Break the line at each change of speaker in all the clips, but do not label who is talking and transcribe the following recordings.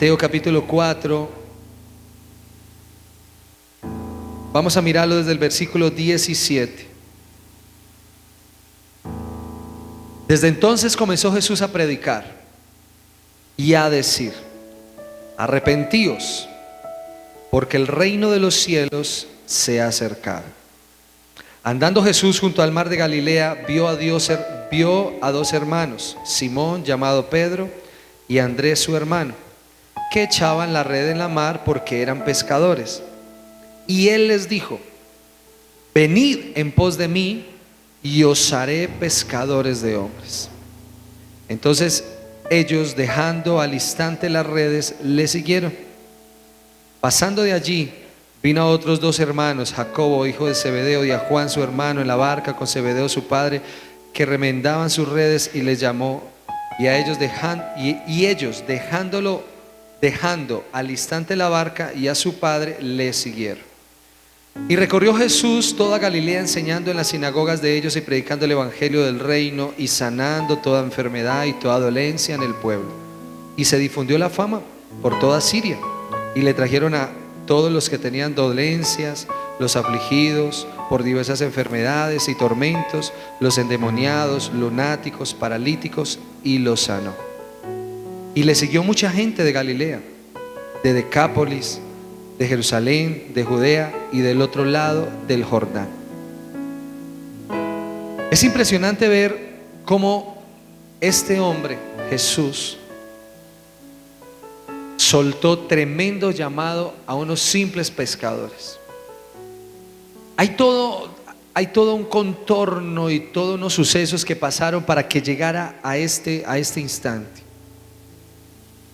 Mateo capítulo 4. Vamos a mirarlo desde el versículo 17. Desde entonces comenzó Jesús a predicar y a decir: arrepentíos, porque el reino de los cielos se ha acercado. Andando Jesús junto al mar de Galilea, vio a dos hermanos, Simón llamado Pedro y Andrés su hermano, que echaban la red en la mar porque eran pescadores. Y él les dijo: venid en pos de mí y os haré pescadores de hombres. Entonces ellos, dejando al instante las redes, le siguieron. Pasando de allí, vino a otros dos hermanos, Jacobo hijo de Zebedeo y a Juan su hermano, en la barca con Zebedeo su padre, que remendaban sus redes, y les llamó. Y a ellos dejando al instante la barca y a su padre, le siguieron. Y recorrió Jesús toda Galilea, enseñando en las sinagogas de ellos y predicando el evangelio del reino y sanando toda enfermedad y toda dolencia en el pueblo. Y se difundió la fama por toda Siria, y le trajeron a todos los que tenían dolencias, los afligidos por diversas enfermedades y tormentos, los endemoniados, lunáticos, paralíticos, y los sanó. Y le siguió mucha gente de Galilea, de Decápolis, de Jerusalén, de Judea y del otro lado del Jordán. Es impresionante ver cómo este hombre, Jesús, soltó tremendo llamado a unos simples pescadores. Hay todo un contorno y todos unos sucesos que pasaron para que llegara a este instante.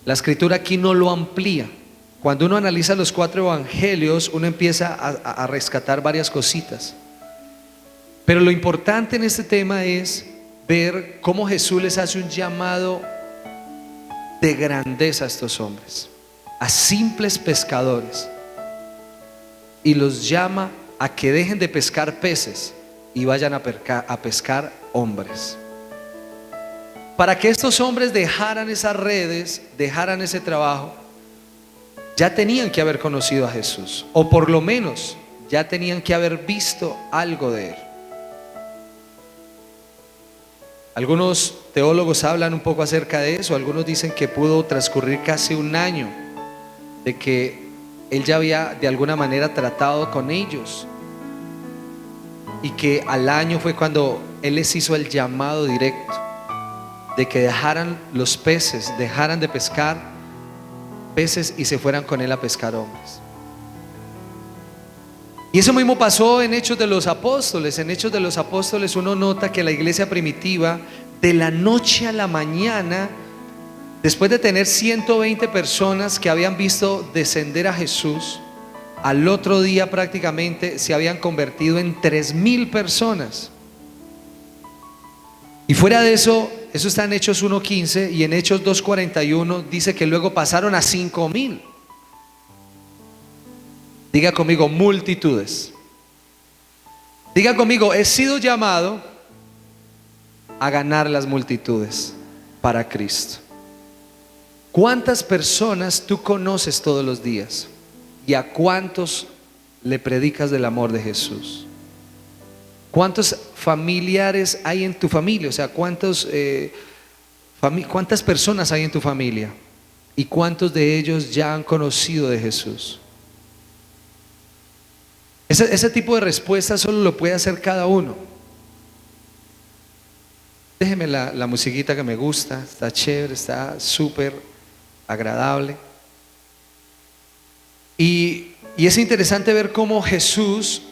La escritura aquí no lo amplía. Cuando uno analiza los 4 evangelios, uno empieza a rescatar varias cositas. Pero lo importante en este tema es ver cómo Jesús les hace un llamado de grandeza a estos hombres, a simples pescadores, y los llama a que dejen de pescar peces y vayan a pescar hombres. Para que estos hombres dejaran esas redes, dejaran ese trabajo, ya tenían que haber conocido a Jesús, o por lo menos ya tenían que haber visto algo de él. Algunos teólogos hablan un poco acerca de eso. Algunos dicen que pudo transcurrir casi un año de que él ya había de alguna manera tratado con ellos, y que al año fue cuando él les hizo el llamado directo de que dejaran los peces, dejaran de pescar peces y se fueran con él a pescar hombres. Y eso mismo pasó en Hechos de los Apóstoles. En Hechos de los Apóstoles uno nota que la iglesia primitiva, de la noche a la mañana, después de tener 120 personas que habían visto descender a Jesús, al otro día prácticamente se habían convertido en 3,000 personas. Y fuera de eso está en Hechos 1:15, y en Hechos 2:41 dice que luego pasaron a 5,000. Diga conmigo: multitudes. Diga conmigo: he sido llamado a ganar las multitudes para Cristo. ¿Cuántas personas tú conoces todos los días? ¿Y a cuántos le predicas del amor de Jesús? ¿Cuántos familiares hay en tu familia? O sea, ¿cuántas personas hay en tu familia? ¿Y cuántos de ellos ya han conocido de Jesús? Ese tipo de respuesta solo lo puede hacer cada uno. Déjeme la musiquita que me gusta. Está chévere, está súper agradable. Y es interesante ver cómo Jesús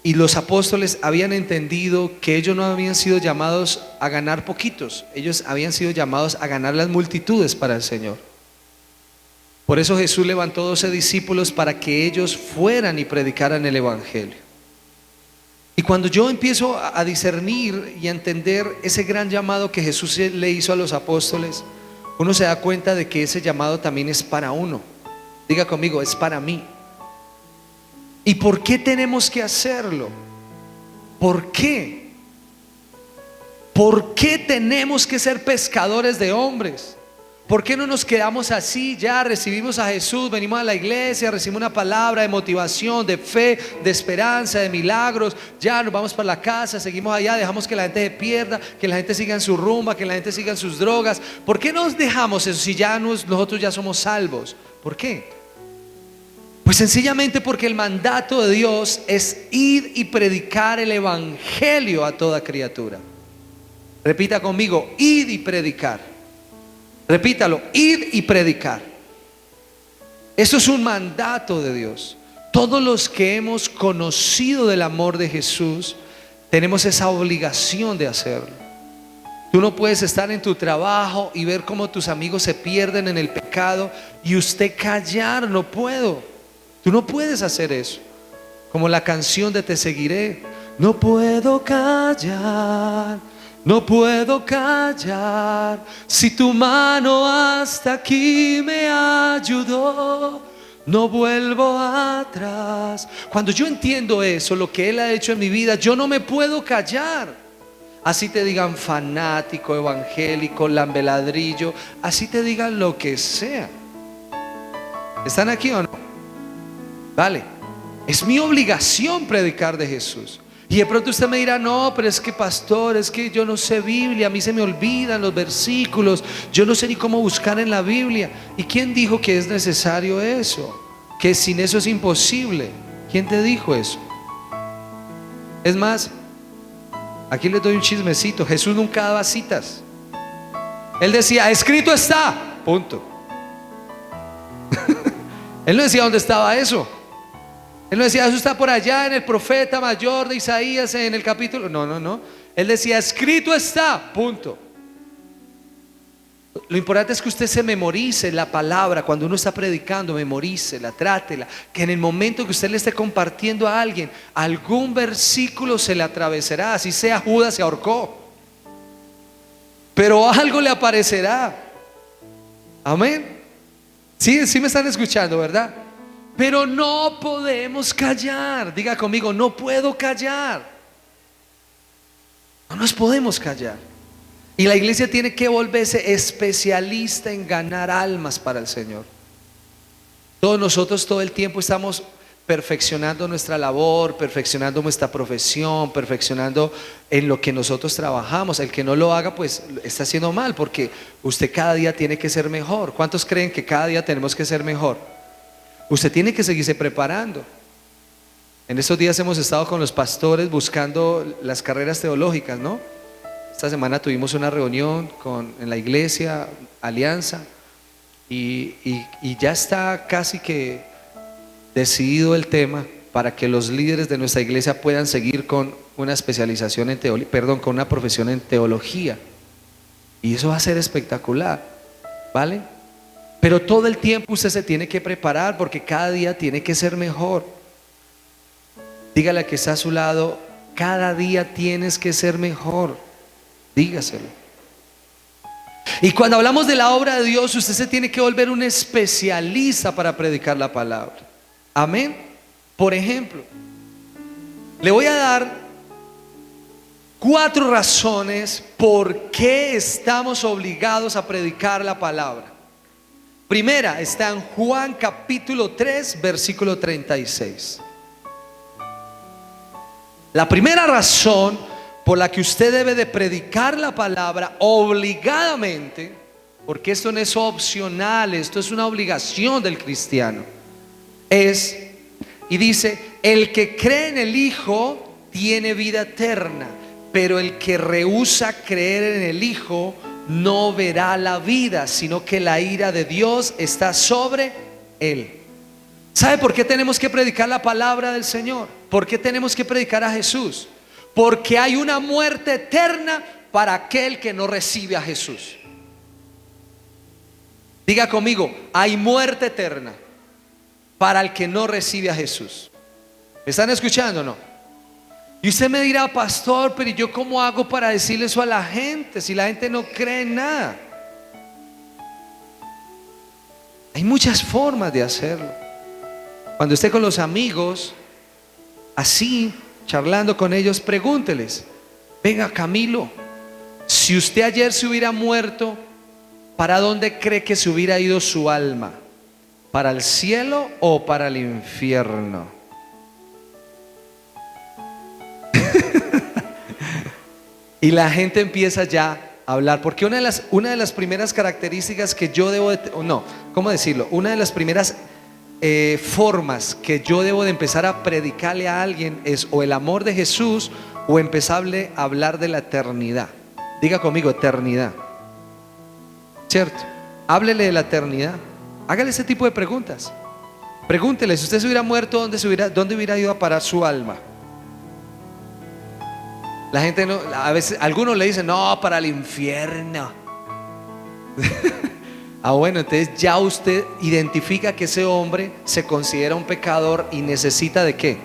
y los apóstoles habían entendido que ellos no habían sido llamados a ganar poquitos. Ellos habían sido llamados a ganar las multitudes para el Señor. Por eso Jesús levantó 12 discípulos para que ellos fueran y predicaran el evangelio. Y cuando yo empiezo a discernir y a entender ese gran llamado que Jesús le hizo a los apóstoles, uno se da cuenta de que ese llamado también es para uno. Diga conmigo: es para mí. ¿Y por qué tenemos que hacerlo? ¿Por qué? ¿Por qué tenemos que ser pescadores de hombres? ¿Por qué no nos quedamos así? Ya recibimos a Jesús, venimos a la iglesia, recibimos una palabra de motivación, de fe, de esperanza, de milagros. Ya nos vamos para la casa, seguimos allá, dejamos que la gente se pierda, que la gente siga en su rumba, que la gente siga en sus drogas. ¿Por qué nos dejamos eso si ya nosotros ya somos salvos? ¿Por qué? Pues sencillamente porque el mandato de Dios es ir y predicar el evangelio a toda criatura. Repita conmigo, ir y predicar. Repítalo, ir y predicar. Eso es un mandato de Dios. Todos los que hemos conocido del amor de Jesús tenemos esa obligación de hacerlo. Tú no puedes estar en tu trabajo y ver cómo tus amigos se pierden en el pecado y usted callar. No puedo. Tú no puedes hacer eso. Como la canción de Te Seguiré. No puedo callar. No puedo callar, si tu mano hasta aquí me ayudó, no vuelvo atrás. Cuando yo entiendo eso, lo que Él ha hecho en mi vida, yo no me puedo callar. Así te digan fanático, evangélico, lambeladrillo, así te digan lo que sea. ¿Están aquí o no? Vale, es mi obligación predicar de Jesús. Y de pronto usted me dirá, no, pero es que pastor, es que yo no sé Biblia, a mí se me olvidan los versículos, yo no sé ni cómo buscar en la Biblia. ¿Y quién dijo que es necesario eso? Que sin eso es imposible. ¿Quién te dijo eso? Es más, aquí les doy un chismecito. Jesús nunca daba citas. Él decía, escrito está, punto. Él no decía dónde estaba eso. Él no decía, eso está por allá en el profeta mayor de Isaías en el capítulo. No. Él decía, escrito está, punto. Lo importante es que usted se memorice la palabra. Cuando uno está predicando, memorícela, trátela. Que en el momento que usted le esté compartiendo a alguien, algún versículo se le atravesará. Así sea, Judas se ahorcó, pero algo le aparecerá. Amén. Sí me están escuchando, ¿verdad? Pero no podemos callar. Diga conmigo, no puedo callar. No nos podemos callar. Y la iglesia tiene que volverse especialista en ganar almas para el Señor. Todos nosotros todo el tiempo estamos perfeccionando nuestra labor, perfeccionando nuestra profesión, perfeccionando en lo que nosotros trabajamos. El que no lo haga pues está haciendo mal, porque usted cada día tiene que ser mejor. ¿Cuántos creen que cada día tenemos que ser mejor? Usted tiene que seguirse preparando. En estos días hemos estado con los pastores buscando las carreras teológicas, ¿no? Esta semana tuvimos una reunión en la iglesia, Alianza, y ya está casi que decidido el tema para que los líderes de nuestra iglesia puedan seguir con una especialización en con una profesión en teología. Y eso va a ser espectacular, ¿vale? Pero todo el tiempo usted se tiene que preparar, porque cada día tiene que ser mejor. Dígale a que está a su lado, cada día tienes que ser mejor. Dígaselo. Y cuando hablamos de la obra de Dios, usted se tiene que volver un especialista para predicar la palabra. Amén. Por ejemplo, le voy a dar 4 razones por qué estamos obligados a predicar la palabra. Primera está en Juan capítulo 3, versículo 36. La primera razón por la que usted debe de predicar la palabra obligadamente, porque esto no es opcional, esto es una obligación del cristiano, y dice, el que cree en el Hijo tiene vida eterna, pero el que rehúsa creer en el Hijo no verá la vida, sino que la ira de Dios está sobre él. ¿Sabe por qué tenemos que predicar la palabra del Señor? ¿Por qué tenemos que predicar a Jesús? Porque hay una muerte eterna para aquel que no recibe a Jesús. Diga conmigo, hay muerte eterna para el que no recibe a Jesús. ¿Me están escuchando o no? Y usted me dirá, pastor, pero ¿yo cómo hago para decirle eso a la gente si la gente no cree en nada? Hay muchas formas de hacerlo. Cuando esté con los amigos, así, charlando con ellos, pregúnteles, venga Camilo, si usted ayer se hubiera muerto, ¿para dónde cree que se hubiera ido su alma? ¿Para el cielo o para el infierno? Y la gente empieza ya a hablar, porque una de las primeras características que yo debo de, no, ¿cómo decirlo? Una de las primeras formas que yo debo de empezar a predicarle a alguien es o el amor de Jesús o empezarle a hablar de la eternidad. Diga conmigo, eternidad. ¿Cierto? Háblele de la eternidad. Hágale ese tipo de preguntas. Pregúntele, si usted se hubiera muerto, ¿dónde hubiera ido a parar su alma? La gente no, a veces, algunos le dicen, no, para el infierno. Ah, bueno, entonces ya usted identifica que ese hombre se considera un pecador y necesita ¿de qué?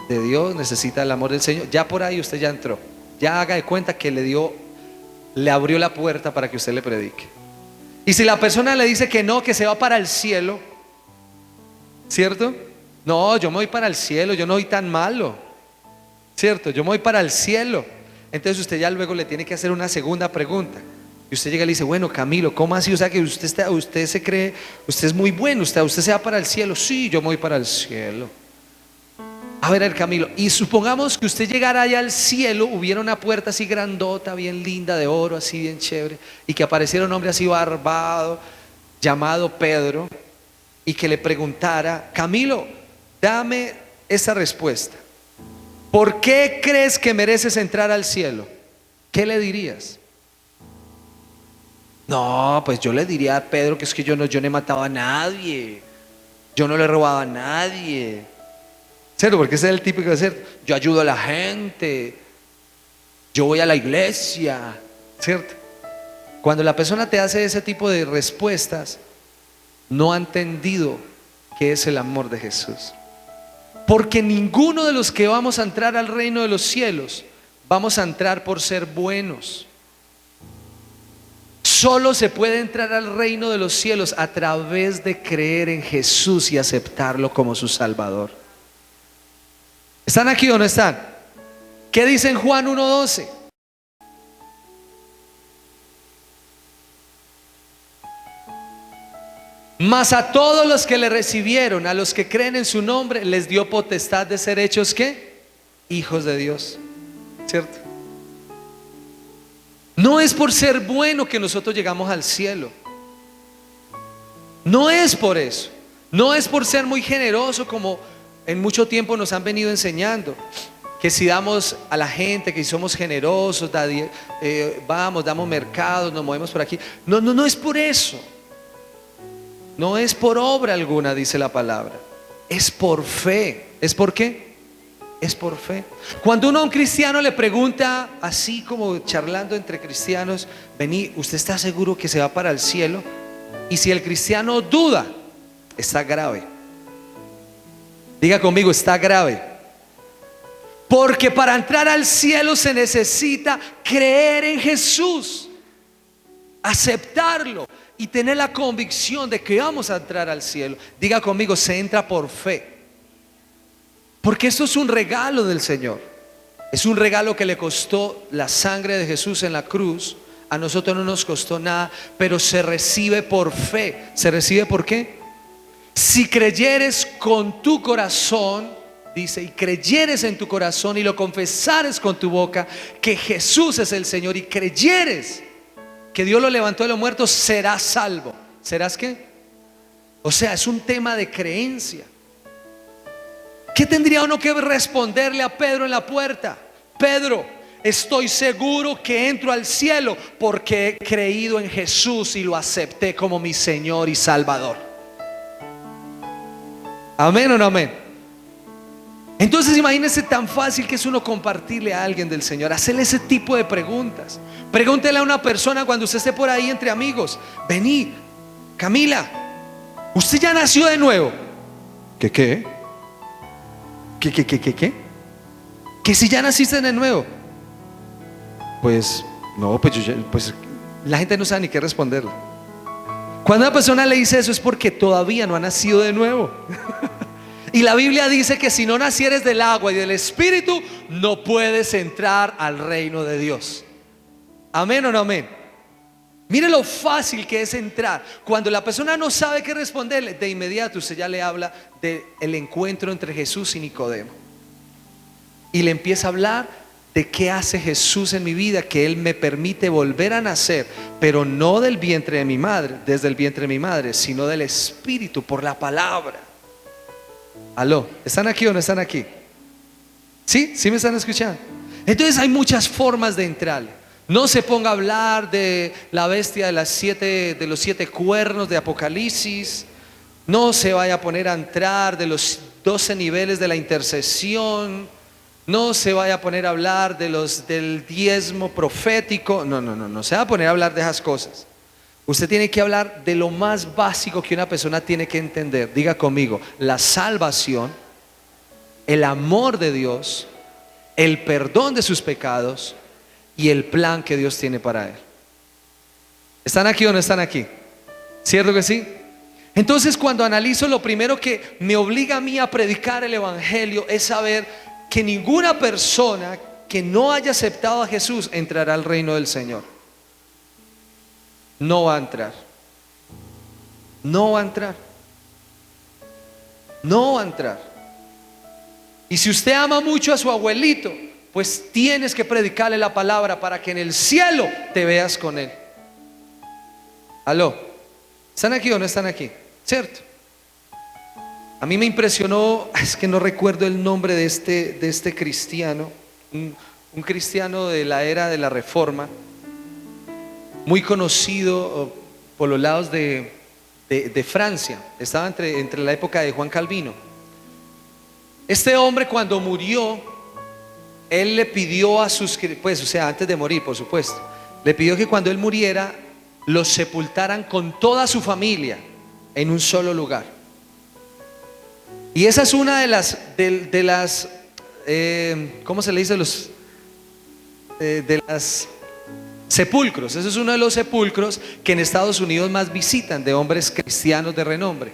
De Dios, necesita el amor del Señor. Ya por ahí usted ya entró. Ya haga de cuenta que le abrió la puerta para que usted le predique. Y si la persona le dice que no, que se va para el cielo, ¿cierto? No, yo me voy para el cielo, yo no soy tan malo, ¿cierto? Yo me voy para el cielo. Entonces usted ya luego le tiene que hacer una segunda pregunta. Y usted llega y le dice, bueno, Camilo, ¿cómo así? O sea que usted se cree, usted es muy bueno, usted se va para el cielo. Sí, yo me voy para el cielo. A ver, Camilo, y supongamos que usted llegara allá al cielo, hubiera una puerta así grandota, bien linda, de oro, así bien chévere, y que apareciera un hombre así barbado, llamado Pedro, y que le preguntara, Camilo, dame esa respuesta. ¿Por qué crees que mereces entrar al cielo? ¿Qué le dirías? No, pues yo le diría a Pedro que es que yo no he matado a nadie, yo no le he robado a nadie. ¿Cierto? Porque ese es el típico de ser, yo ayudo a la gente, yo voy a la iglesia, ¿cierto? Cuando la persona te hace ese tipo de respuestas, no ha entendido qué es el amor de Jesús. Porque ninguno de los que vamos a entrar al reino de los cielos vamos a entrar por ser buenos. Solo se puede entrar al reino de los cielos a través de creer en Jesús y aceptarlo como su Salvador. ¿Están aquí o no están? ¿Qué dice en Juan 1:12? Mas a todos los que le recibieron, a los que creen en su nombre, les dio potestad de ser hechos ¿qué? Hijos de Dios. ¿Cierto? No es por ser bueno que nosotros llegamos al cielo. No es por eso. No es por ser muy generoso como en mucho tiempo nos han venido enseñando. Que si damos a la gente, que si somos generosos, damos mercados, nos movemos por aquí. No es por eso. No es por obra alguna, dice la palabra. Es por fe. ¿Es por qué? Es por fe. Cuando uno a un cristiano le pregunta, así como charlando entre cristianos, vení, ¿usted está seguro que se va para el cielo? Y si el cristiano duda, está grave. Diga conmigo, está grave. Porque para entrar al cielo se necesita creer en Jesús, aceptarlo y tener la convicción de que vamos a entrar al cielo. Diga conmigo, se entra por fe. Porque esto es un regalo del Señor. Es un regalo que le costó la sangre de Jesús en la cruz. A nosotros no nos costó nada, pero se recibe por fe. ¿Se recibe por qué? Si creyeres con tu corazón, dice, y creyeres en tu corazón y lo confesares con tu boca que Jesús es el Señor y creyeres que Dios lo levantó de los muertos, serás salvo. ¿Serás qué? O sea, es un tema de creencia. ¿Qué tendría uno que responderle a Pedro en la puerta? Pedro, estoy seguro que entro al cielo porque he creído en Jesús y lo acepté como mi Señor y Salvador. ¿Amén o no amén? Entonces imagínense tan fácil que es uno compartirle a alguien del Señor, hacerle ese tipo de preguntas. Pregúntele a una persona cuando usted esté por ahí entre amigos, vení, Camila, ¿usted ya nació de nuevo? ¿Qué? Que si ya naciste de nuevo. Pues no, pues la gente no sabe ni qué responderle. Cuando una persona le dice eso es porque todavía no ha nacido de nuevo. Y la Biblia dice que si no nacieres del agua y del Espíritu, no puedes entrar al reino de Dios. ¿Amén o no amén? Mire lo fácil que es entrar. Cuando la persona no sabe qué responderle, de inmediato usted ya le habla del encuentro entre Jesús y Nicodemo. Y le empieza a hablar de qué hace Jesús en mi vida, que Él me permite volver a nacer, pero no del vientre de mi madre, desde el vientre de mi madre, sino del Espíritu, por la palabra. Aló, ¿están aquí o no están aquí? ¿Sí? ¿Sí me están escuchando? Entonces hay muchas formas de entrar. No se ponga a hablar de la bestia de los 7 cuernos de Apocalipsis. No se vaya a poner a entrar de los 12 niveles de la intercesión. No se vaya a poner a hablar del diezmo profético. No se va a poner a hablar de esas cosas. Usted tiene que hablar de lo más básico que una persona tiene que entender. Diga conmigo: la salvación, el amor de Dios, el perdón de sus pecados y el plan que Dios tiene para él. ¿Están aquí o no están aquí? ¿Cierto que sí? Entonces, cuando analizo, lo primero que me obliga a mí a predicar el evangelio es saber que ninguna persona que no haya aceptado a Jesús entrará al reino del Señor. No va a entrar. No va a entrar. No va a entrar. Y si usted ama mucho a su abuelito, pues tienes que predicarle la palabra para que en el cielo te veas con él. Aló, ¿están aquí o no están aquí? ¿Cierto? A mí me impresionó, es que no recuerdo el nombre de este cristiano, un cristiano de la era de la Reforma, muy conocido por los lados de Francia. Estaba entre la época de Juan Calvino. Este hombre, cuando murió, él le pidió a sus, pues, o sea, antes de morir, por supuesto, le pidió que cuando él muriera los sepultaran con toda su familia en un solo lugar. Y esa es una de las ¿cómo se le dice? De las sepulcros. Ese es uno de los sepulcros que en Estados Unidos más visitan, de hombres cristianos de renombre.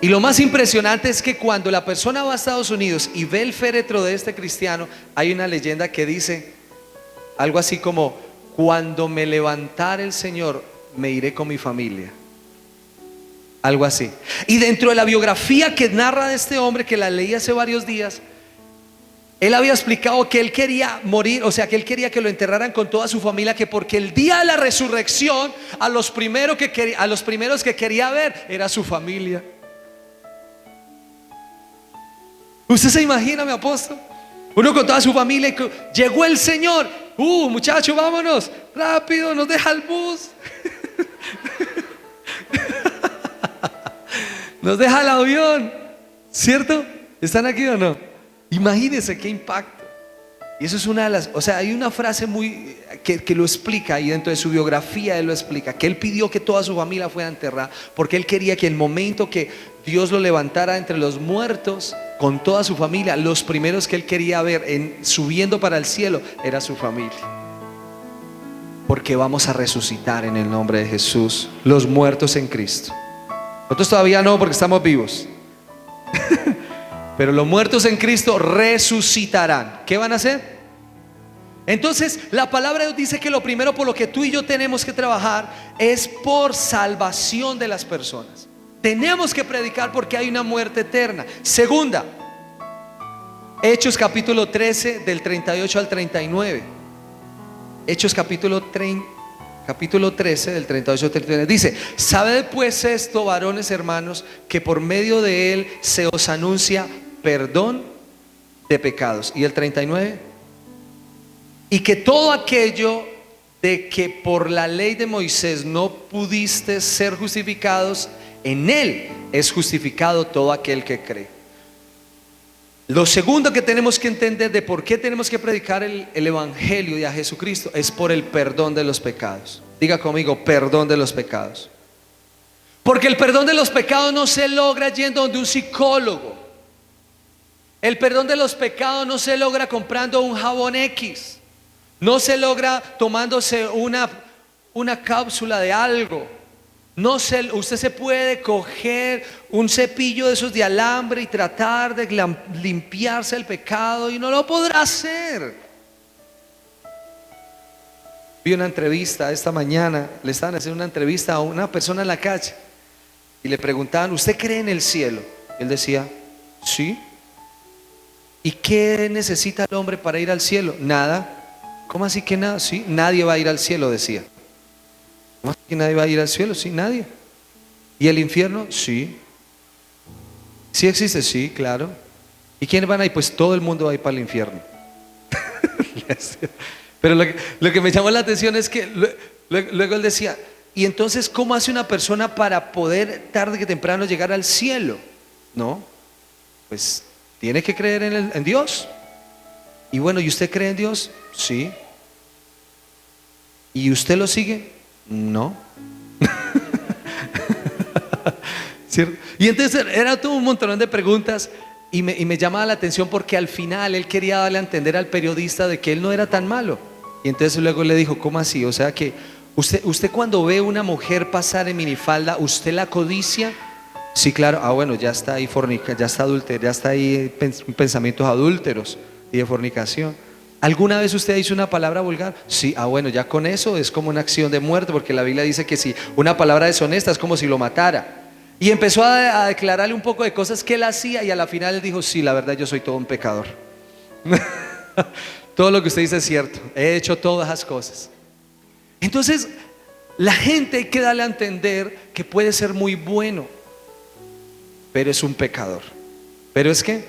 Y lo más impresionante es que cuando la persona va a Estados Unidos y ve el féretro de este cristiano, hay una leyenda que dice algo así como: cuando me levantare el Señor, me iré con mi familia. Algo así. Y dentro de la biografía que narra de este hombre, que la leí hace varios días, él había explicado que él quería morir, o sea, que él quería que lo enterraran con toda su familia, que porque el día de la resurrección a los primeros que quería ver era su familia. ¿Usted se imagina, mi apóstol? Uno con toda su familia y llegó el Señor. Muchachos, vámonos, rápido, nos deja el bus. Nos deja el avión, ¿cierto? ¿Están aquí o no? Imagínense qué impacto. Y eso es una de las, o sea, hay una frase muy que lo explica, y dentro de su biografía él lo explica, que él pidió que toda su familia fuera enterrada porque él quería que el momento que Dios lo levantara entre los muertos con toda su familia, los primeros que él quería ver subiendo para el cielo era su familia. Porque vamos a resucitar en el nombre de Jesús, los muertos en Cristo. Nosotros todavía no, porque estamos vivos. Pero los muertos en Cristo resucitarán. ¿Qué van a hacer? Entonces la palabra de Dios dice que lo primero por lo que tú y yo tenemos que trabajar es por salvación de las personas. Tenemos que predicar porque hay una muerte eterna. Segunda, Hechos capítulo 13 del 38 al 39. Hechos capítulo 13 del 38 al 39 dice: sabed pues esto, varones hermanos, que por medio de él se os anuncia perdón de pecados. Y el 39: y que todo aquello de que por la ley de Moisés no pudiste ser justificados, en él es justificado todo aquel que cree. Lo segundo que tenemos que entender de por qué tenemos que predicar el evangelio de a Jesucristo es por el perdón de los pecados. Diga conmigo: perdón de los pecados. Porque el perdón de los pecados no se logra yendo donde un psicólogo. El perdón de los pecados no se logra comprando un jabón X. No se logra tomándose una cápsula de algo. Usted se puede coger un cepillo de esos de alambre y tratar de limpiarse el pecado, y no lo podrá hacer. Vi una entrevista esta mañana, le estaban haciendo una entrevista a una persona en la calle y le preguntaban: ¿usted cree en el cielo? Y él decía: sí. ¿Y qué necesita el hombre para ir al cielo? Nada. ¿Cómo así que nada? Sí, nadie va a ir al cielo, decía. ¿Cómo así que nadie va a ir al cielo? Sí, nadie. ¿Y el infierno? Sí. ¿Sí existe? Sí, claro. ¿Y quiénes van a ir? Pues todo el mundo va a ir para el infierno. Pero lo que me llamó la atención es que luego él decía: ¿y entonces cómo hace una persona para poder tarde que temprano llegar al cielo? No, pues tiene que creer en Dios. Y bueno, ¿y usted cree en Dios? Sí. ¿Y usted lo sigue? No. ¿Cierto? Y entonces era todo un montón de preguntas y me llamaba la atención porque al final él quería darle a entender al periodista de que él no era tan malo. Y entonces luego le dijo: ¿cómo así? O sea que usted cuando ve una mujer pasar en minifalda, ¿usted la codicia? Sí, claro. Ah, bueno, ya está ahí fornica, ya está adúltero, ya está ahí pensamientos adúlteros y de fornicación. ¿Alguna vez usted hizo una palabra vulgar? Sí. Ah, bueno, ya con eso es como una acción de muerte, porque la Biblia dice que si una palabra deshonesta es como si lo matara. Y empezó a declararle un poco de cosas que él hacía, y a la final él dijo: sí, la verdad yo soy todo un pecador. Todo lo que usted dice es cierto, he hecho todas esas cosas. Entonces la gente hay que darle a entender que puede ser muy bueno, pero es un pecador. Pero es que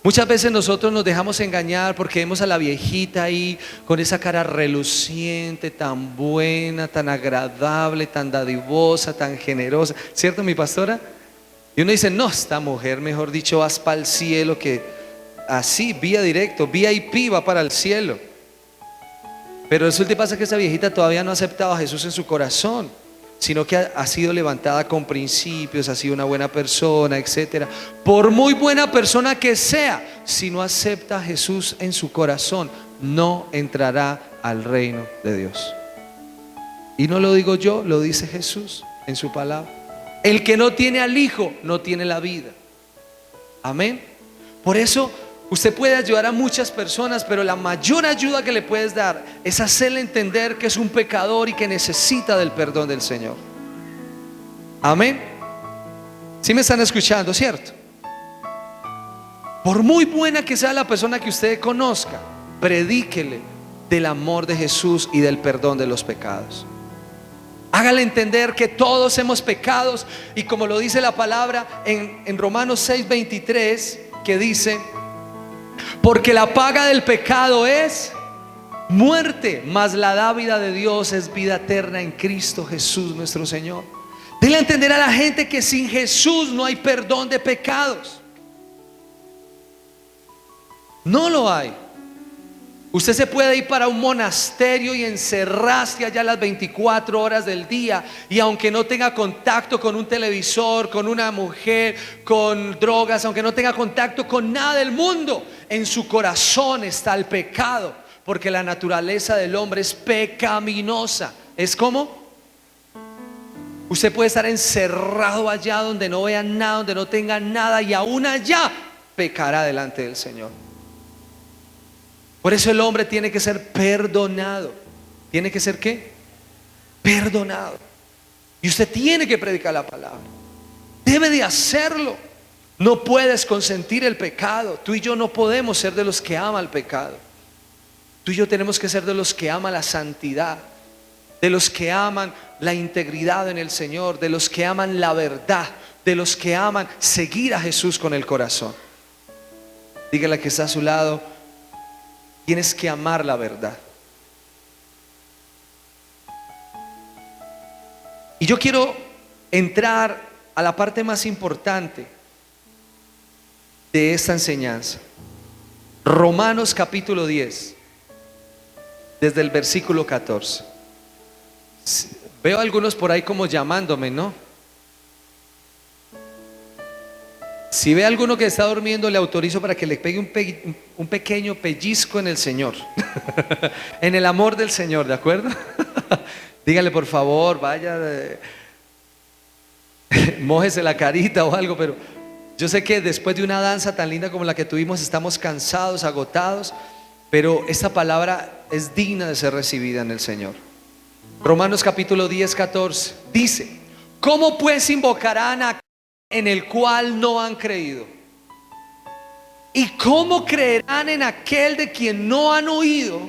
muchas veces nosotros nos dejamos engañar porque vemos a la viejita ahí con esa cara reluciente, tan buena, tan agradable, tan dadivosa, tan generosa, ¿cierto, mi pastora? Y uno dice: no, esta mujer, mejor dicho, vas para el cielo, que así, vía directo, VIP, va para el cielo. Pero resulta y pasa que esa viejita todavía no ha aceptado a Jesús en su corazón, sino que ha sido levantada con principios, ha sido una buena persona, etcétera. Por muy buena persona que sea, si no acepta a Jesús en su corazón, no entrará al reino de Dios. Y no lo digo yo, lo dice Jesús en su palabra: el que no tiene al Hijo no tiene la vida. Amén. Por eso usted puede ayudar a muchas personas, pero la mayor ayuda que le puedes dar es hacerle entender que es un pecador y que necesita del perdón del Señor. Amén. ¿Sí me están escuchando, cierto? Por muy buena que sea la persona que usted conozca, predíquele del amor de Jesús y del perdón de los pecados. Hágale entender que todos hemos pecado, y como lo dice la palabra en Romanos 6:23, que dice: porque la paga del pecado es muerte, mas la dávida de Dios es vida eterna en Cristo Jesús nuestro Señor. Dile a entender a la gente que sin Jesús no hay perdón de pecados. No lo hay. Usted se puede ir para un monasterio y encerrarse allá las 24 horas del día, y aunque no tenga contacto con un televisor, con una mujer, con drogas, aunque no tenga contacto con nada del mundo, en su corazón está el pecado, porque la naturaleza del hombre es pecaminosa. ¿Es como? Usted puede estar encerrado allá donde no vea nada, donde no tenga nada, y aún allá pecará delante del Señor. Por eso el hombre tiene que ser perdonado. ¿Tiene que ser qué? Perdonado. Y usted tiene que predicar la palabra. Debe de hacerlo. No puedes consentir el pecado. Tú y yo no podemos ser de los que aman el pecado. Tú y yo tenemos que ser de los que aman la santidad, de los que aman la integridad en el Señor, de los que aman la verdad, de los que aman seguir a Jesús con el corazón. Dígale que está a su lado: tienes que amar la verdad. Y yo quiero entrar a la parte más importante de esta enseñanza. Romanos capítulo 10, desde el versículo 14. Veo a algunos por ahí como llamándome, ¿no? Si ve a alguno que está durmiendo, le autorizo para que le pegue un pequeño pellizco en el Señor. En el amor del Señor, ¿de acuerdo? Dígale por favor, vaya, mójese la carita o algo. Pero yo sé que después de una danza tan linda como la que tuvimos, estamos cansados, agotados, pero esta palabra es digna de ser recibida en el Señor. Romanos capítulo 10, 14 dice: ¿cómo pues invocarán a aquel en el cual no han creído? ¿Y cómo creerán en aquel de quien no han oído?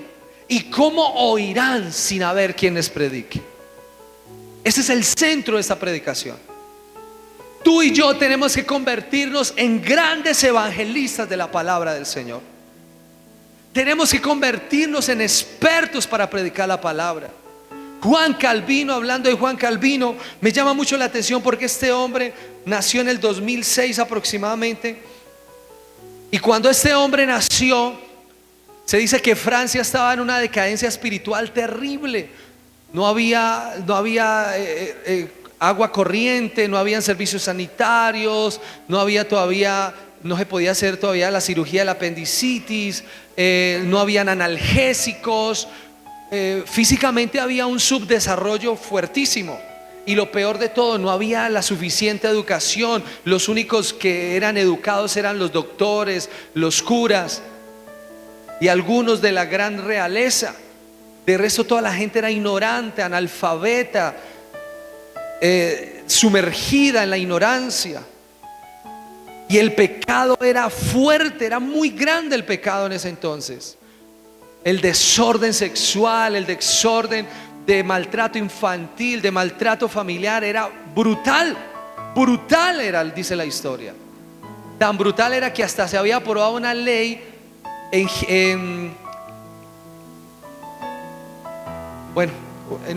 ¿Y cómo oirán sin haber quien les predique? Ese es el centro de esta predicación. Tú y yo tenemos que convertirnos en grandes evangelistas de la palabra del Señor. Tenemos que convertirnos en expertos para predicar la palabra. Juan Calvino, hablando de Juan Calvino, me llama mucho la atención porque este hombre nació en el 2006 aproximadamente. Y cuando este hombre nació, se dice que Francia estaba en una decadencia espiritual terrible. No había agua corriente, no habían servicios sanitarios, no se podía hacer todavía la cirugía del apendicitis, no habían analgésicos. Físicamente había un subdesarrollo fuertísimo. Y lo peor de todo, no había la suficiente educación. Los únicos que eran educados eran los doctores, los curas y algunos de la gran realeza. De resto toda la gente era ignorante, analfabeta, sumergida en la ignorancia. Y el pecado era fuerte, era muy grande el pecado en ese entonces. El desorden sexual, el desorden de maltrato infantil, de maltrato familiar era brutal. Brutal era, dice la historia. Tan brutal era que hasta se había aprobado una ley en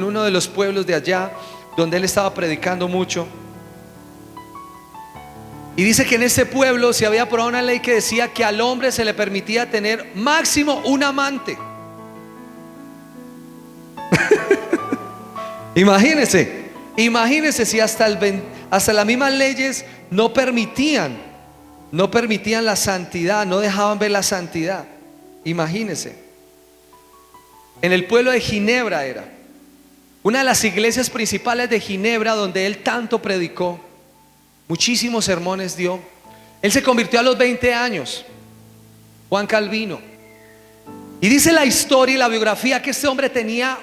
uno de los pueblos de allá donde él estaba predicando mucho. Y dice que en ese pueblo se había aprobado una ley que decía que al hombre se le permitía tener máximo un amante. Imagínense si hasta las mismas leyes no permitían la santidad, no dejaban ver la santidad. Imagínense. En el pueblo de Ginebra era una de las iglesias principales de Ginebra, donde él tanto predicó, muchísimos sermones dio. Él se convirtió a los 20 años, Juan Calvino. Y dice la historia y la biografía que este hombre tenía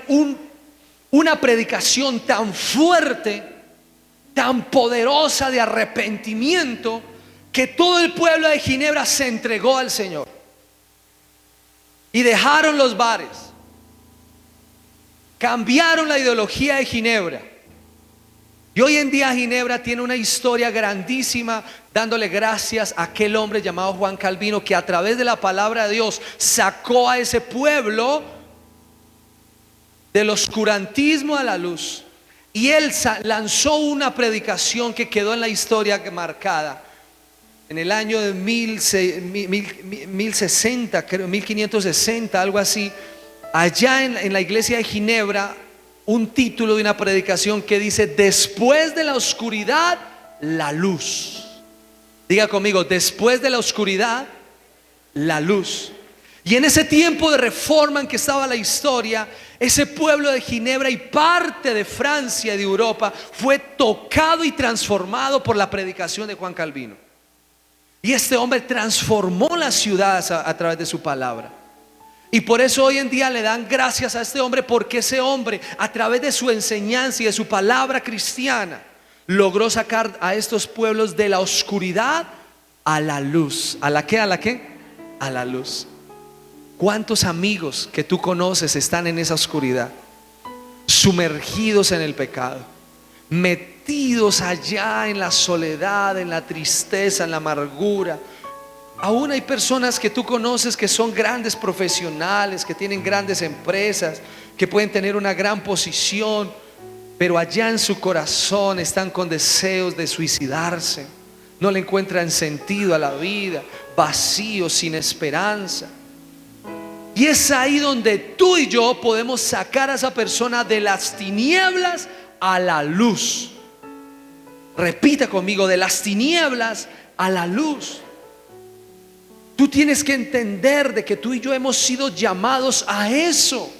una predicación tan fuerte, tan poderosa de arrepentimiento, que todo el pueblo de Ginebra se entregó al Señor y dejaron los bares, cambiaron la ideología de Ginebra. Y hoy en día Ginebra tiene una historia grandísima, dándole gracias a aquel hombre llamado Juan Calvino, que a través de la palabra de Dios sacó a ese pueblo del oscurantismo a la luz. Y él lanzó una predicación que quedó en la historia marcada. En el año de 1060, creo, 1560, algo así, allá en la iglesia de Ginebra, un título de una predicación que dice: después de la oscuridad, la luz. Diga conmigo: después de la oscuridad, la luz. Y en ese tiempo de reforma en que estaba la historia, ese pueblo de Ginebra y parte de Francia y de Europa fue tocado y transformado por la predicación de Juan Calvino. Y este hombre transformó las ciudades a través de su palabra. Y por eso hoy en día le dan gracias a este hombre, porque ese hombre, a través de su enseñanza y de su palabra cristiana, logró sacar a estos pueblos de la oscuridad a la luz. ¿A la qué? ¿A la qué? A la luz. ¿Cuántos amigos que tú conoces están en esa oscuridad, sumergidos en el pecado, metidos allá en la soledad, en la tristeza, en la amargura? Aún hay personas que tú conoces que son grandes profesionales, que tienen grandes empresas, que pueden tener una gran posición, pero allá en su corazón están con deseos de suicidarse. No le encuentran sentido a la vida, vacíos, sin esperanza. Y es ahí donde tú y yo podemos sacar a esa persona de las tinieblas a la luz. Repita conmigo: de las tinieblas a la luz. Tú tienes que entender de que tú y yo hemos sido llamados a eso.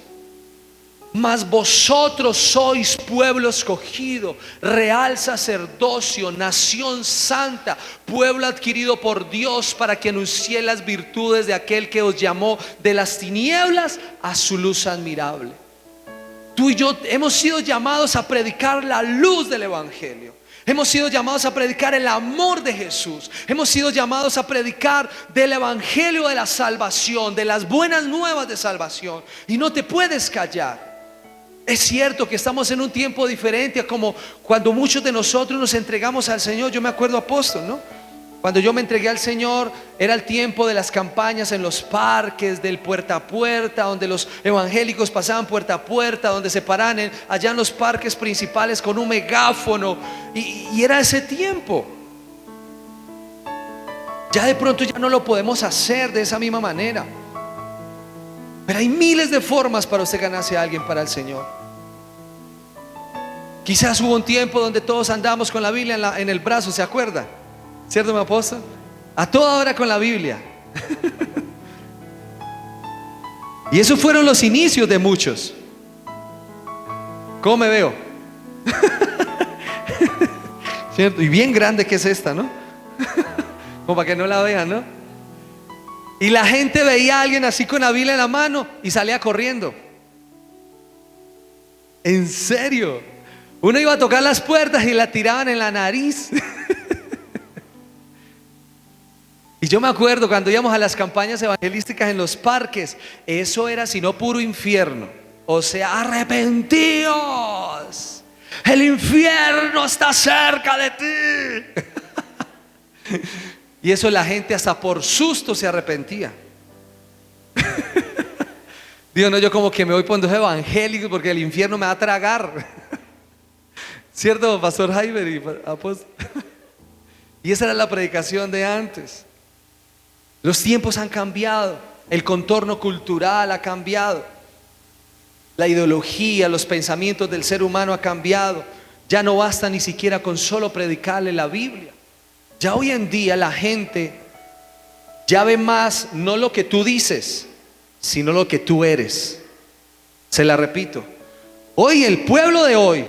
Mas vosotros sois pueblo escogido, real sacerdocio, nación santa, pueblo adquirido por Dios, para que anunciéis las virtudes de aquel que os llamó de las tinieblas a su luz admirable. Tú y yo hemos sido llamados a predicar la luz del evangelio. Hemos sido llamados a predicar el amor de Jesús. Hemos sido llamados a predicar del evangelio de la salvación, de las buenas nuevas de salvación. Y no te puedes callar. Es cierto que estamos en un tiempo diferente a como cuando muchos de nosotros nos entregamos al Señor. Yo me acuerdo, apóstol, ¿no? Cuando yo me entregué al Señor, era el tiempo de las campañas en los parques, del puerta a puerta, donde los evangélicos pasaban puerta a puerta, donde se paraban allá en los parques principales con un megáfono. Y era ese tiempo. Ya de pronto ya no lo podemos hacer de esa misma manera. Pero hay miles de formas para usted ganarse a alguien para el Señor. Quizás hubo un tiempo donde todos andábamos con la Biblia en el brazo, ¿se acuerda? ¿Cierto, mi apóstol? A toda hora con la Biblia. Y esos fueron los inicios de muchos. ¿Cómo me veo? ¿Cierto? Y bien grande que es esta, ¿no? Como para que no la vean, ¿no? Y la gente veía a alguien así con la Biblia en la mano y salía corriendo. ¿En serio? Uno iba a tocar las puertas y la tiraban en la nariz. Y yo me acuerdo cuando íbamos a las campañas evangelísticas en los parques, eso era sino puro infierno. O sea, arrepentíos, el infierno está cerca de ti. Y eso la gente hasta por susto se arrepentía. Digo, no, yo como que me voy por dos evangélicos porque el infierno me va a tragar. ¿Cierto, pastor Jaiber y apóstol? Y esa era la predicación de antes. Los tiempos han cambiado, el contorno cultural ha cambiado, la ideología, los pensamientos del ser humano ha cambiado. Ya no basta ni siquiera con solo predicarle la Biblia. Ya hoy en día la gente ya ve más no lo que tú dices, sino lo que tú eres. Se la repito. Hoy el pueblo de hoy,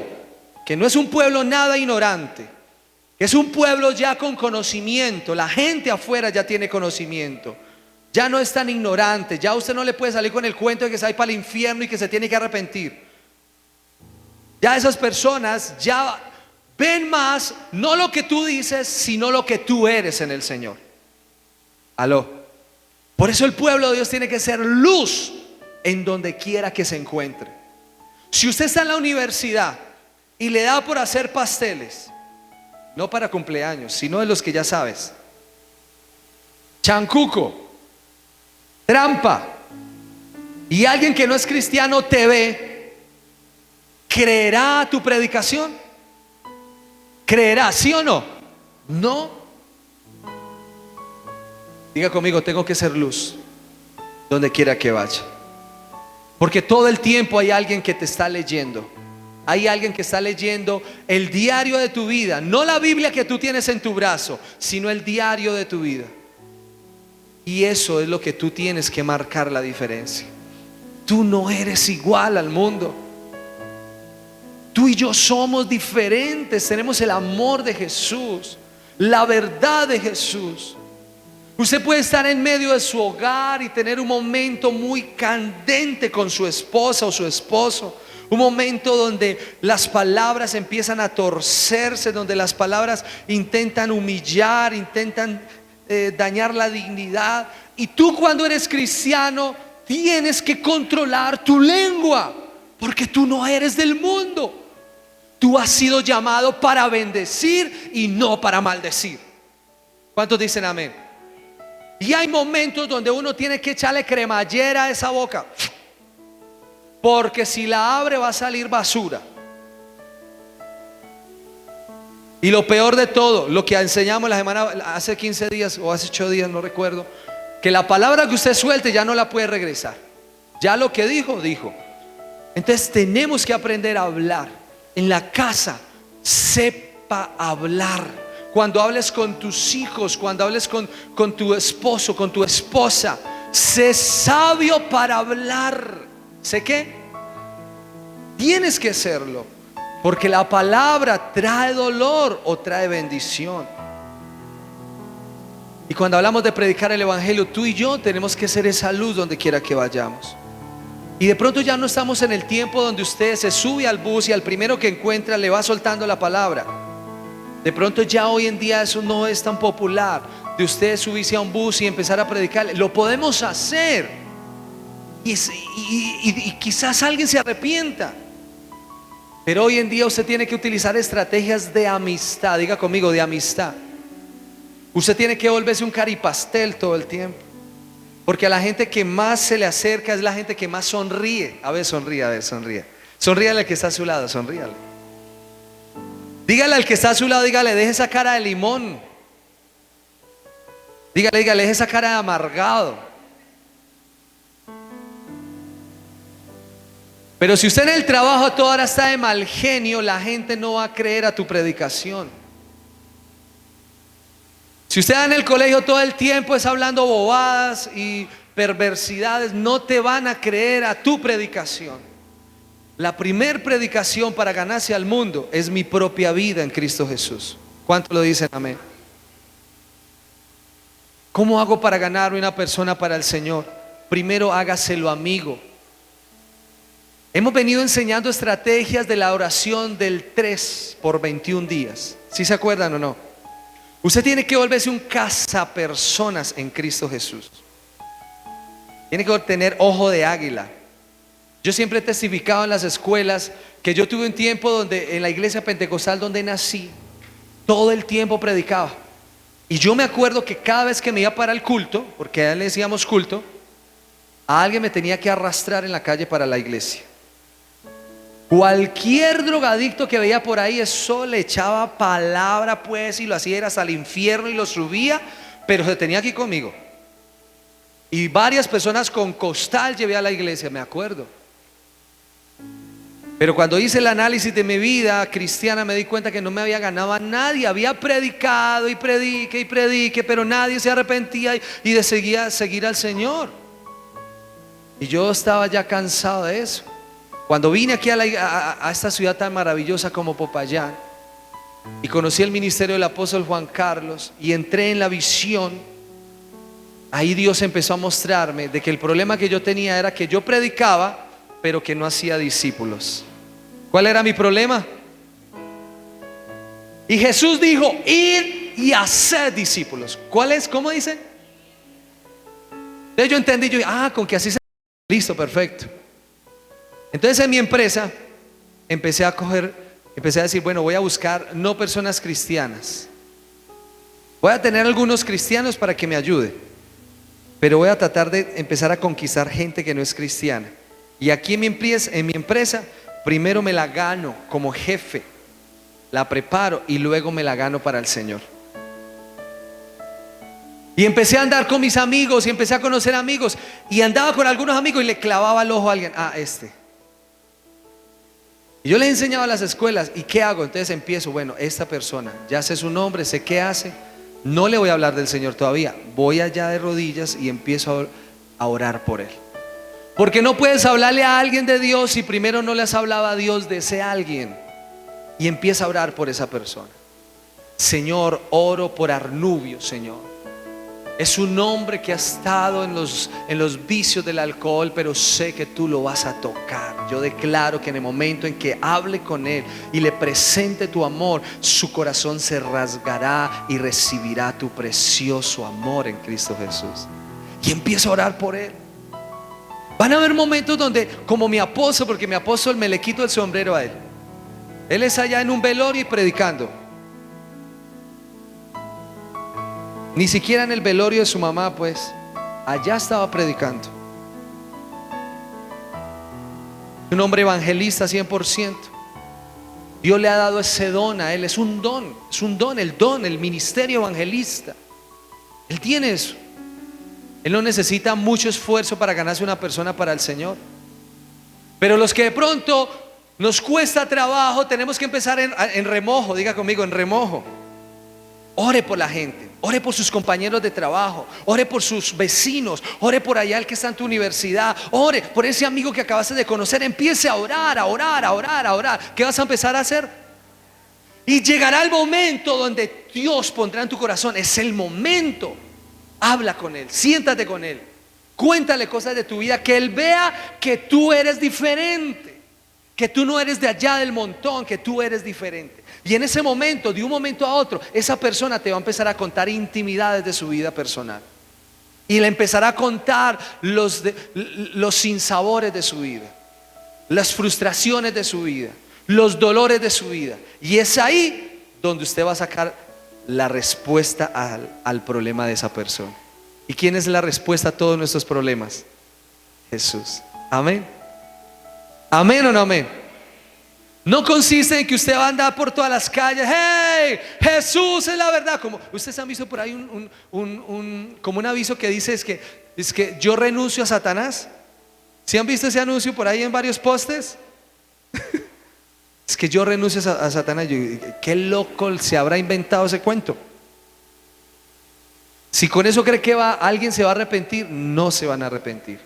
que no es un pueblo nada ignorante, es un pueblo ya con conocimiento. La gente afuera ya tiene conocimiento. Ya no es tan ignorante. Ya usted no le puede salir con el cuento de que se va para el infierno y que se tiene que arrepentir. Ya esas personas ya ven más no lo que tú dices, sino lo que tú eres en el Señor. Aló. Por eso el pueblo de Dios tiene que ser luz en donde quiera que se encuentre. Si usted está en la universidad y le da por hacer pasteles, no para cumpleaños, sino de los que ya sabes, chancuco, trampa, y alguien que no es cristiano te ve, ¿creerá tu predicación? ¿Creerá, sí o no? No. Diga conmigo, tengo que ser luz donde quiera que vaya. Porque todo el tiempo hay alguien que te está leyendo. Hay alguien que está leyendo el diario de tu vida. No la Biblia que tú tienes en tu brazo, sino el diario de tu vida. Y eso es lo que tú tienes que marcar la diferencia. Tú no eres igual al mundo. Tú y yo somos diferentes. Tenemos el amor de Jesús, la verdad de Jesús. Usted puede estar en medio de su hogar y tener un momento muy candente con su esposa o su esposo. Un momento donde las palabras empiezan a torcerse, donde las palabras intentan humillar, intentan dañar la dignidad. Y tú, cuando eres cristiano, tienes que controlar tu lengua, porque tú no eres del mundo. Tú has sido llamado para bendecir y no para maldecir. ¿Cuántos dicen amén? Y hay momentos donde uno tiene que echarle cremallera a esa boca, porque si la abre va a salir basura. Y lo peor de todo, lo que enseñamos la semana, hace 15 días o hace 8 días, no recuerdo, que la palabra que usted suelte ya no la puede regresar. Ya lo que dijo, dijo. Entonces tenemos que aprender a hablar. En la casa, sepa hablar. Cuando hables con tus hijos, cuando hables con tu esposo, con tu esposa, sé sabio para hablar. ¿Sé qué? Tienes que hacerlo, porque la palabra trae dolor o trae bendición. Y cuando hablamos de predicar el evangelio, tú y yo tenemos que ser esa luz donde quiera que vayamos. Y de pronto ya no estamos en el tiempo donde usted se sube al bus y al primero que encuentra le va soltando la palabra. De pronto ya hoy en día eso no es tan popular, de usted subirse a un bus y empezar a predicar. Lo podemos hacer y quizás alguien se arrepienta, pero hoy en día usted tiene que utilizar estrategias de amistad. Diga conmigo, de amistad. Usted tiene que volverse un caripastel todo el tiempo, porque a la gente que más se le acerca es la gente que más sonríe. A ver, sonríe. Sonríale al que está a su lado, sonríale. Dígale al que está a su lado, dígale, deje esa cara de limón. Dígale, deje esa cara de amargado. Pero si usted en el trabajo a toda hora está de mal genio, la gente no va a creer a tu predicación. Si usted en el colegio todo el tiempo es hablando bobadas y perversidades, no te van a creer a tu predicación. La primer predicación para ganarse al mundo es mi propia vida en Cristo Jesús. ¿Cuántos lo dicen amén? ¿Cómo hago para ganarme una persona para el Señor? Primero hágaselo amigo. Hemos venido enseñando estrategias de la oración del 3 por 21 días. ¿Sí se acuerdan o no? Usted tiene que volverse un cazapersonas en Cristo Jesús. Tiene que tener ojo de águila. Yo siempre he testificado en las escuelas que yo tuve un tiempo donde en la iglesia pentecostal donde nací, todo el tiempo predicaba. Y yo me acuerdo que cada vez que me iba para el culto, porque a él le decíamos culto, a alguien me tenía que arrastrar en la calle para la iglesia. Cualquier drogadicto que veía por ahí, eso le echaba palabra pues, y lo hacía ir hasta el infierno y lo subía, pero se tenía aquí conmigo. Y varias personas con costal llevé a la iglesia, me acuerdo. Pero cuando hice el análisis de mi vida cristiana, me di cuenta que no me había ganado a nadie. Había predicado y predique, pero nadie se arrepentía y decidía seguir al Señor. Y yo estaba ya cansado de eso. Cuando vine aquí a esta ciudad tan maravillosa como Popayán y conocí el ministerio del apóstol Juan Carlos y entré en la visión, ahí Dios empezó a mostrarme de que el problema que yo tenía era que yo predicaba, pero que no hacía discípulos. ¿Cuál era mi problema? Y Jesús dijo, id y haced discípulos. ¿Cuál es? ¿Cómo dice? Entonces yo entendí, con que así se... Listo, perfecto. Entonces en mi empresa empecé a decir, bueno, voy a buscar no personas cristianas. Voy a tener algunos cristianos para que me ayude, pero voy a tratar de empezar a conquistar gente que no es cristiana. Y aquí en mi empresa, primero me la gano como jefe, la preparo y luego me la gano para el Señor. Y empecé a andar con mis amigos y empecé a conocer amigos. Y andaba con algunos amigos y le clavaba el ojo a alguien. Y yo le enseñaba a las escuelas. ¿Y qué hago? Entonces empiezo, bueno, esta persona, ya sé su nombre, sé qué hace. No le voy a hablar del Señor todavía. Voy allá de rodillas y empiezo a orar por él. Porque no puedes hablarle a alguien de Dios si primero no le has hablado a Dios de ese alguien. Y empieza a orar por esa persona. Señor, oro por Arnubio, Señor. Es un hombre que ha estado en los vicios del alcohol, pero sé que tú lo vas a tocar. Yo declaro que en el momento en que hable con él y le presente tu amor, su corazón se rasgará y recibirá tu precioso amor en Cristo Jesús. Y empiezo a orar por él. Van a haber momentos donde, como mi apóstol, porque mi apóstol me le quito el sombrero a él. Él es allá en un velorio y predicando. Ni siquiera en el velorio de su mamá, pues, allá estaba predicando. Un hombre evangelista 100%. Dios le ha dado ese don a él. Es un don, el ministerio evangelista. Él tiene eso. Él no necesita mucho esfuerzo para ganarse una persona para el Señor. Pero los que de pronto nos cuesta trabajo, tenemos que empezar en remojo. Diga conmigo, en remojo. ore por la gente, ore por sus compañeros de trabajo, ore por sus vecinos, ore por allá el que está en tu universidad, ore por ese amigo que acabaste de conocer. Empiece a orar, a orar, a orar, a orar. ¿Qué vas a empezar a hacer? Y llegará el momento donde Dios pondrá en tu corazón, es el momento. Habla con Él, siéntate con Él, cuéntale cosas de tu vida, que Él vea que tú eres diferente, que tú no eres de allá del montón, que tú eres diferente. Y en ese momento, de un momento a otro, esa persona te va a empezar a contar intimidades de su vida personal. Y le empezará a contar los sinsabores de su vida, las frustraciones de su vida, los dolores de su vida. Y es ahí donde usted va a sacar la respuesta al problema de esa persona. ¿Y quién es la respuesta a todos nuestros problemas? Jesús. Amén. Amén o no amén. No consiste en que usted va a andar por todas las calles, hey, Jesús es la verdad. Como ustedes han visto por ahí como un aviso que dice es que yo renuncio a Satanás. ¿Sí han visto ese anuncio por ahí en varios postes? Es que yo renuncio a Satanás. Qué loco se habrá inventado ese cuento. Si con eso cree que alguien se va a arrepentir, no se van a arrepentir.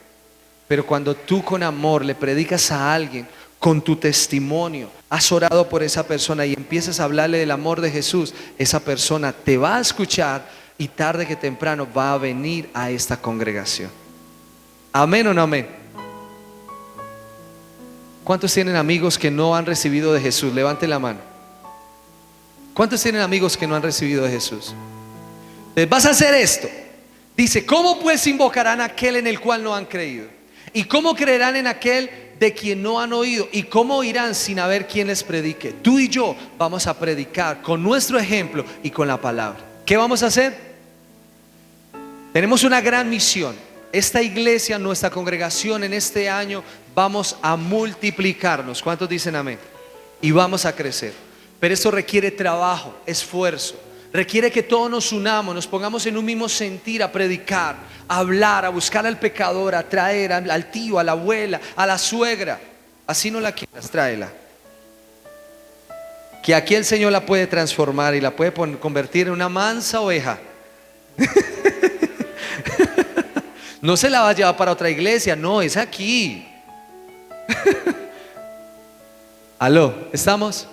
Pero cuando tú con amor le predicas a alguien, con tu testimonio, has orado por esa persona y empiezas a hablarle del amor de Jesús, esa persona te va a escuchar y tarde que temprano va a venir a esta congregación. Amén o no amén. ¿Cuántos tienen amigos que no han recibido de Jesús? Levante la mano. ¿Cuántos tienen amigos que no han recibido de Jesús? Entonces vas a hacer esto. Dice, ¿cómo pues invocarán a aquel en el cual no han creído? ¿Y cómo creerán en aquel de quien no han oído? ¿Y cómo oirán sin haber quien les predique? Tú y yo vamos a predicar con nuestro ejemplo y con la palabra. ¿Qué vamos a hacer? Tenemos una gran misión. Esta iglesia, nuestra congregación en este año, vamos a multiplicarnos. ¿Cuántos dicen amén? Y vamos a crecer. Pero esto requiere trabajo, esfuerzo. Requiere que todos nos unamos, nos pongamos en un mismo sentir a predicar, a hablar, a buscar al pecador, a traer al tío, a la abuela, a la suegra. Así no la quieras, tráela. Que aquí el Señor la puede transformar y la puede convertir en una mansa oveja. No se la va a llevar para otra iglesia, no, es aquí. Aló, ¿estamos?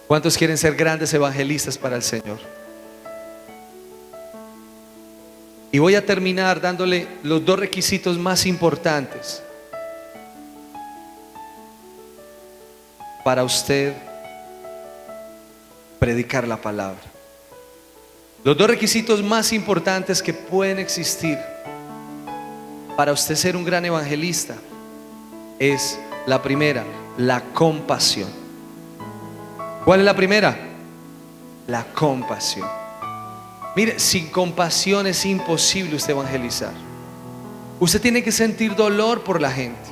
¿Cuántos quieren ser grandes evangelistas para el Señor? Y voy a terminar dándole los dos requisitos más importantes para usted predicar la palabra. Los dos requisitos más importantes que pueden existir para usted ser un gran evangelista es la primera, la compasión. ¿Cuál es la primera? La compasión. Mire, sin compasión es imposible usted evangelizar. Usted tiene que sentir dolor por la gente.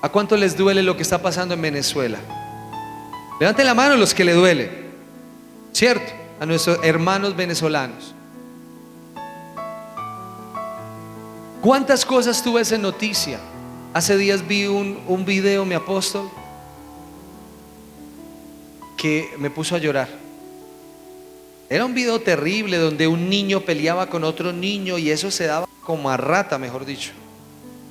¿A cuánto les duele lo que está pasando en Venezuela? Levanten la mano los que le duele, ¿cierto? A nuestros hermanos venezolanos. ¿Cuántas cosas tú ves en noticia? Hace días vi un video, mi apóstol, que me puso a llorar. Era un video terrible donde un niño peleaba con otro niño y eso se daba como a rata, mejor dicho.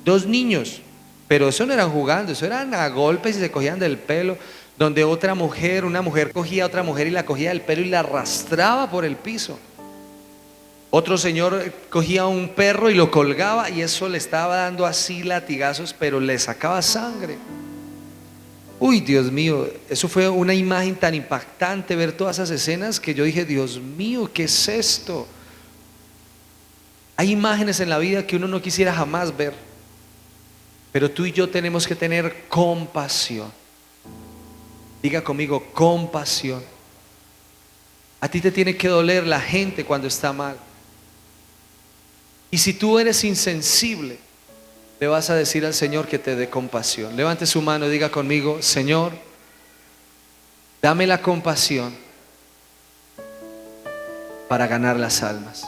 Dos niños, pero eso no eran jugando, eso eran a golpes y se cogían del pelo. Donde una mujer cogía a otra mujer y la cogía del pelo y la arrastraba por el piso. Otro señor cogía a un perro y lo colgaba y eso le estaba dando así latigazos, pero le sacaba sangre. Uy, Dios mío, eso fue una imagen tan impactante, ver todas esas escenas, que yo dije, Dios mío, ¿qué es esto? Hay imágenes en la vida que uno no quisiera jamás ver, pero tú y yo tenemos que tener compasión. Diga conmigo, compasión. A ti te tiene que doler la gente cuando está mal. Y si tú eres insensible, le vas a decir al Señor que te dé compasión. Levante su mano y diga conmigo, Señor, dame la compasión para ganar las almas.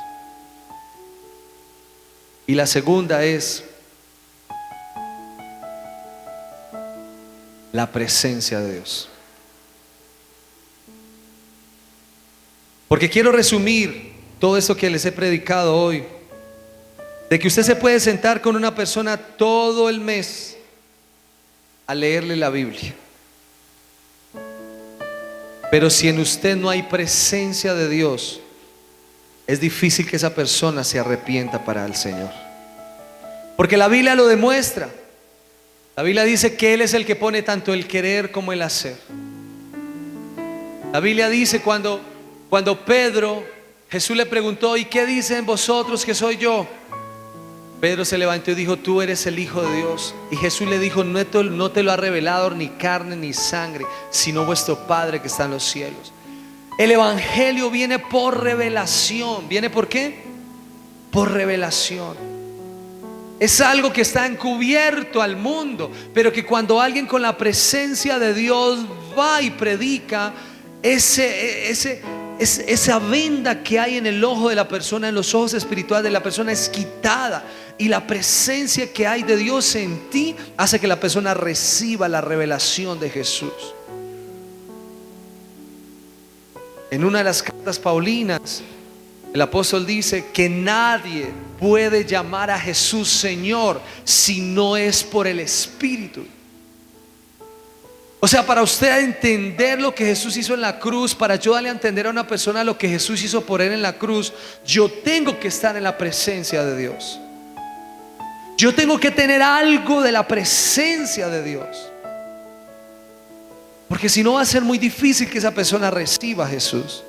Y la segunda es la presencia de Dios. Porque quiero resumir todo esto que les he predicado hoy, de que usted se puede sentar con una persona todo el mes a leerle la Biblia, pero si en usted no hay presencia de Dios, es difícil que esa persona se arrepienta para el Señor. Porque la Biblia lo demuestra. La Biblia dice que Él es el que pone tanto el querer como el hacer. La Biblia dice cuando Pedro, Jesús le preguntó: ¿y qué dicen vosotros que soy yo? Pedro se levantó y dijo: tú eres el Hijo de Dios. Y Jesús le dijo: no te lo ha revelado ni carne ni sangre, sino vuestro Padre que está en los cielos. El Evangelio viene por revelación. ¿Viene por qué? Por revelación. Es algo que está encubierto al mundo, pero que cuando alguien con la presencia de Dios va y predica, esa venda que hay en el ojo de la persona, en los ojos espirituales de la persona, es quitada, y la presencia que hay de Dios en ti hace que la persona reciba la revelación de Jesús. En una de las cartas paulinas, el apóstol dice que nadie puede llamar a Jesús Señor si no es por el Espíritu. O sea, para usted entender lo que Jesús hizo en la cruz, para yo darle a entender a una persona lo que Jesús hizo por él en la cruz, yo tengo que estar en la presencia de Dios. Yo tengo que tener algo de la presencia de Dios, porque si no va a ser muy difícil que esa persona reciba a Jesús.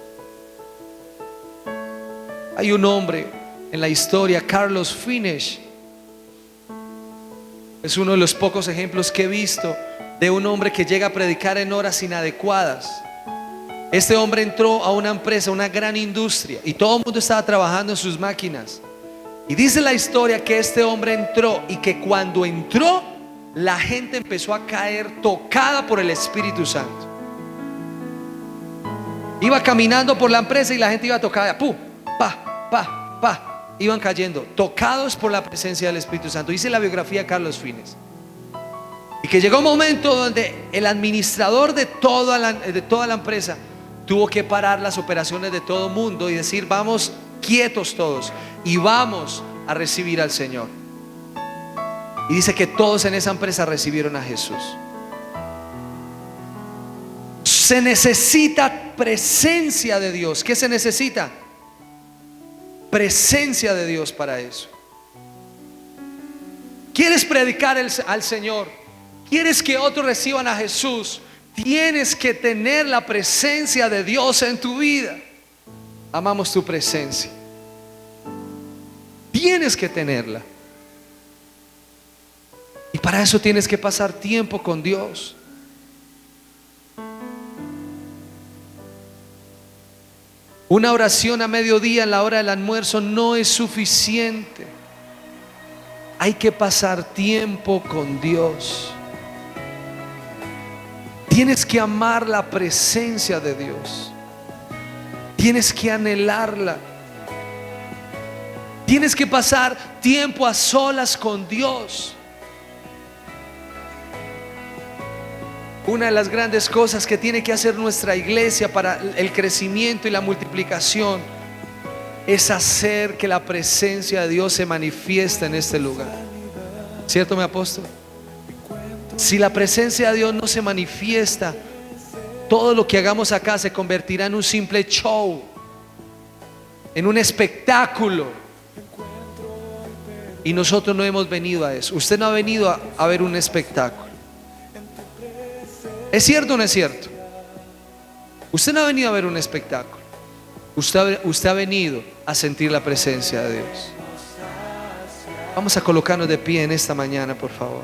Hay un hombre en la historia, Carlos Finesh, es uno de los pocos ejemplos que he visto de un hombre que llega a predicar en horas inadecuadas. Este hombre entró a una empresa, una gran industria, y todo el mundo estaba trabajando en sus máquinas. Y dice la historia que este hombre entró, y que cuando entró, la gente empezó a caer tocada por el Espíritu Santo. Iba caminando por la empresa y la gente iba tocada, ¡pum! ¡Pa! ¡Pa! ¡Pa! Iban cayendo, tocados por la presencia del Espíritu Santo. Dice la biografía de Carlos Finesh. Y que llegó un momento donde el administrador de toda la empresa tuvo que parar las operaciones de todo el mundo y decir: vamos quietos todos y vamos a recibir al Señor. Y dice que todos en esa empresa recibieron a Jesús. Se necesita presencia de Dios. ¿Qué se necesita? Presencia de Dios para eso. ¿Quieres predicar al Señor? ¿Quieres que otros reciban a Jesús? Tienes que tener la presencia de Dios en tu vida. Amamos tu presencia. Tienes que tenerla. Y para eso tienes que pasar tiempo con Dios. Una oración a mediodía en la hora del almuerzo no es suficiente. Hay que pasar tiempo con Dios. Tienes que amar la presencia de Dios. Tienes que anhelarla. Tienes que pasar tiempo a solas con Dios. Una de las grandes cosas que tiene que hacer nuestra iglesia para el crecimiento y la multiplicación es hacer que la presencia de Dios se manifieste en este lugar. ¿Cierto, mi apóstol? Si la presencia de Dios no se manifiesta, todo lo que hagamos acá se convertirá en un simple show, en un espectáculo. Y nosotros no hemos venido a eso. Usted no ha venido a ver un espectáculo. ¿Es cierto o no es cierto? Usted no ha venido a ver un espectáculo. Usted ha venido a sentir la presencia de Dios. Vamos a colocarnos de pie en esta mañana, por favor.